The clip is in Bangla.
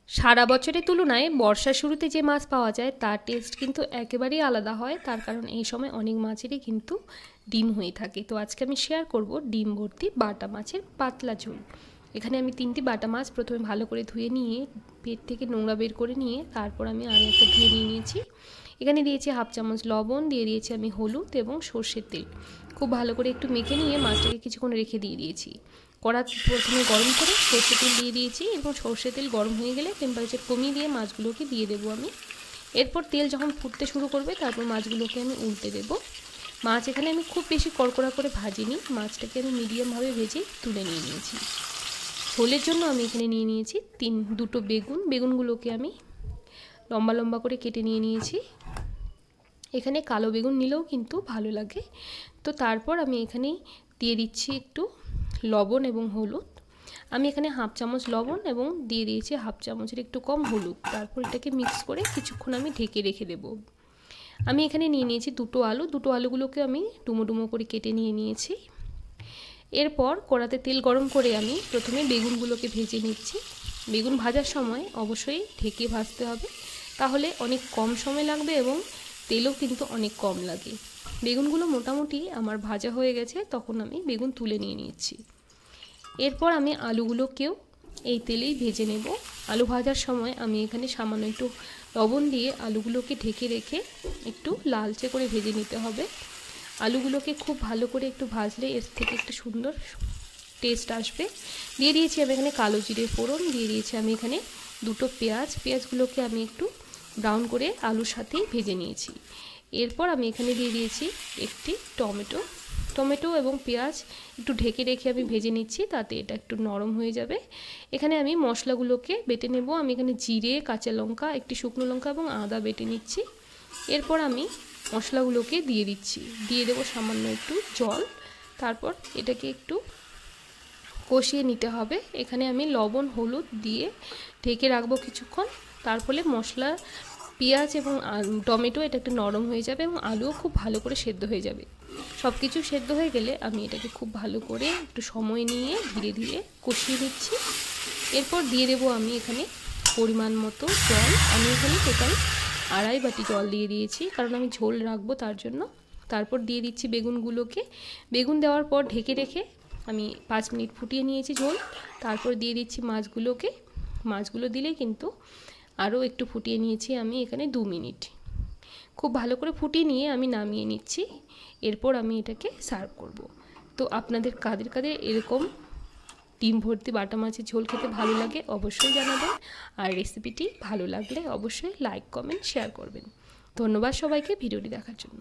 সারা বছরের তুলনায় বর্ষার শুরুতে যে মাছ পাওয়া যায় তার টেস্ট কিন্তু একেবারেই আলাদা হয়। তার কারণ এই সময় অনেক মাছেরই কিন্তু ডিম হয়ে থাকে। তো আজকে আমি শেয়ার করব ডিম ভর্তি বাটা মাছের পাতলা ঝোল। এখানে আমি 3টি বাটা মাছ প্রথমে ভালো করে ধুয়ে নিয়ে পেট থেকে নোংরা বের করে নিয়ে তারপর আমি আরও একটা ধুয়ে নিয়ে নিয়েছি। এখানে দিয়েছি হাফ চামচ লবণ, দিয়ে দিয়েছি আমি হলুদ এবং সর্ষের তেল। খুব ভালো করে একটু মেখে নিয়ে মাছটাকে কিছুক্ষণ রেখে দিয়ে দিয়েছি। কড়া প্রথমে গরম করে সর্ষে তেল দিয়ে দিয়েছি এবং সর্ষে তেল গরম হয়ে গেলে টেম্পারেচার কমিয়ে দিয়ে মাছগুলোকে দিয়ে দেবো আমি। এরপর তেল যখন ফুটতে শুরু করবে তারপর মাছগুলোকে আমি উল্টে দেবো। মাছ এখানে আমি খুব বেশি কড়কড়া করে ভাজিনি, মাছটাকে আমি মিডিয়ামভাবে ভেজে তুলে নিয়ে নিয়েছি। ঝোলের জন্য আমি এখানে নিয়ে নিয়েছি দুটো বেগুনগুলোকে আমি লম্বা লম্বা করে কেটে নিয়ে নিয়েছি। এখানে কালো বেগুন নিলেও কিন্তু ভালো লাগে। তো তারপর আমি এখানে দিয়ে দিচ্ছি একটু লবণ এবং হলুদ। আমি এখানে হাফ চামচ লবণ এবং দিয়ে দিয়েছি হাফ চামচের একটু কম হলুদ। তারপর এটাকে মিক্স করে কিছুক্ষণ আমি ঢেকে রেখে দেব। আমি এখানে নিয়ে নিয়েছি দুটো আলুগুলোকে আমি ডুমো ডুমো করে কেটে নিয়ে নিয়েছি। এরপর কড়াতে তেল গরম করে আমি প্রথমে বেগুনগুলোকে ভেজে নিচ্ছি। বেগুন ভাজার সময় অবশ্যই ঢেকে ভাজতে হবে, তাহলে অনেক কম সময় লাগবে এবং তেলও কিন্তু অনেক কম লাগে। বেগুনগুলো মোটামুটি আমার ভাজা হয়ে গেছে, তখন আমি বেগুন তুলে নিয়ে নিচ্ছি। এরপর আমি আলুগুলোকেও এই তেলেই ভেজে নেব। আলু ভাজার সময় আমি এখানে সামান্য একটু লবণ দিয়ে আলুগুলোকে ঢেকে রেখে একটু লালচে করে ভেজে নিতে হবে। আলুগুলোকে খুব ভালো করে একটু ভাজলে এর থেকে একটু সুন্দর টেস্ট আসবে। দিয়ে দিয়েছি আমি এখানে কালো জিরে ফোড়ন, দিয়ে দিয়েছি আমি এখানে দুটো পেঁয়াজগুলোকে আমি একটু ব্রাউন করে আলুর সাথেই ভেজে নিয়েছি। এরপর আমি এখানে দিয়ে দিয়েছি একটি টমেটো এবং পেঁয়াজ একটু ঢেকে রেখে আমি ভেজে নিচ্ছি, তাতে এটা একটু নরম হয়ে যাবে। এখানে আমি মশলাগুলোকে বেটে নেব। আমি এখানে জিরে, কাঁচা লঙ্কা, একটি শুকনো লঙ্কা এবং আদা বেটে নিচ্ছি। এরপর আমি মশলাগুলোকে দিয়ে দেবো সামান্য একটু জল। তারপর এটাকে একটু কষিয়ে নিতে হবে। এখানে আমি লবণ হলুদ দিয়ে ঢেকে রাখবো কিছুক্ষণ। তার ফলে মশলা, পেঁয়াজ এবং টমেটো এটা একটু নরম হয়ে যাবে এবং আলুও খুব ভালো করে সেদ্ধ হয়ে যাবে। সব কিছু সেদ্ধ হয়ে গেলে আমি এটাকে খুব ভালো করে একটু সময় নিয়ে ধীরে ধীরে কষিয়ে নিচ্ছি। এরপর দিয়ে দেবো আমি এখানে পরিমাণ মতো জল। আমি এখানে টোটাল 2.5 বাটি জল দিয়ে দিয়েছি, কারণ আমি ঝোল রাখবো তার জন্য। তারপর দিয়ে দিচ্ছি বেগুন দেওয়ার পর ঢেকে রেখে আমি 5 মিনিট ফুটিয়ে নিয়েছি ঝোল। তারপর দিয়ে দিচ্ছি মাছগুলো দিলেই কিন্তু আরও একটু ফুটিয়ে নিয়েছি আমি এখানে 2 মিনিট। খুব ভালো করে ফুটিয়ে নিয়ে আমি নামিয়ে নিচ্ছি। এরপর আমি এটাকে সার্ভ করব। তো আপনাদের কাদের এরকম ডিম ভর্তি বাটা মাছের ঝোল খেতে ভালো লাগে অবশ্যই জানাবেন। আর রেসিপিটি ভালো লাগলে অবশ্যই লাইক, কমেন্ট, শেয়ার করবেন। ধন্যবাদ সবাইকে ভিডিওটি দেখার জন্য।